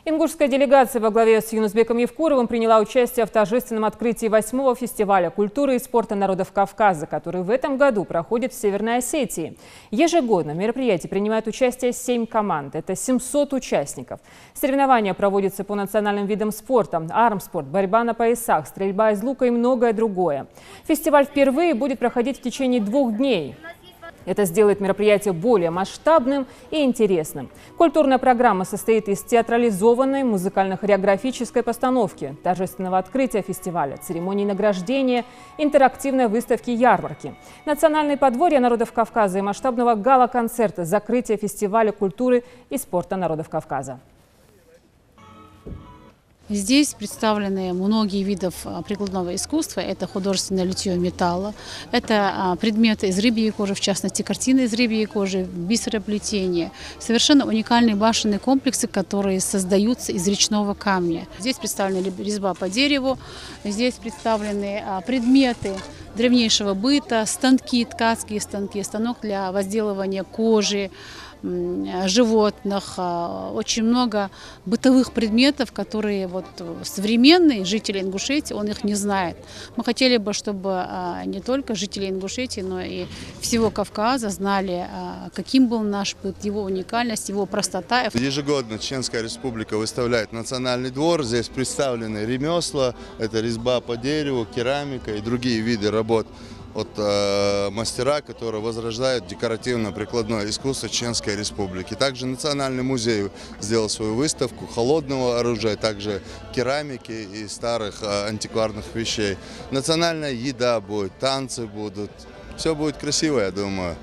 Ингушская делегация во главе с Юнусбеком Евкуровым приняла участие в торжественном открытии 8-го фестиваля культуры и спорта народов Кавказа, который в этом году проходит в Северной Осетии. Ежегодно в мероприятии принимают участие 7 команд. Это 700 участников. Соревнования проводятся по национальным видам спорта: армспорт, борьба на поясах, стрельба из лука и многое другое. Фестиваль впервые будет проходить в течение 2 дней. Это сделает мероприятие более масштабным и интересным. Культурная программа состоит из театрализованной музыкально-хореографической постановки, торжественного открытия фестиваля, церемонии награждения, интерактивной выставки-ярмарки, национальные подворья народов Кавказа и масштабного гала-концерта закрытия фестиваля культуры и спорта народов Кавказа. Здесь представлены многие виды прикладного искусства. Это художественное литье металла, это предметы из рыбьей кожи, в частности картины из рыбьей кожи, бисероплетение. Совершенно уникальные башенные комплексы, которые создаются из речного камня. Здесь представлена резьба по дереву, здесь представлены предметы древнейшего быта, станки, ткацкие станки, станок для возделывания кожи животных, очень много бытовых предметов, которые современный житель Ингушетии, он их не знает. Мы хотели бы, чтобы не только жители Ингушетии, но и всего Кавказа знали, каким был наш быт, его уникальность, его простота. Ежегодно Чеченская Республика выставляет национальный двор. Здесь представлены ремесла, это резьба по дереву, керамика и другие виды работ от мастера, которые возрождают декоративно-прикладное искусство Чеченской Республики. Также Национальный музей сделал свою выставку холодного оружия, также керамики и старых антикварных вещей. Национальная еда будет, танцы будут. Все будет красиво, я думаю.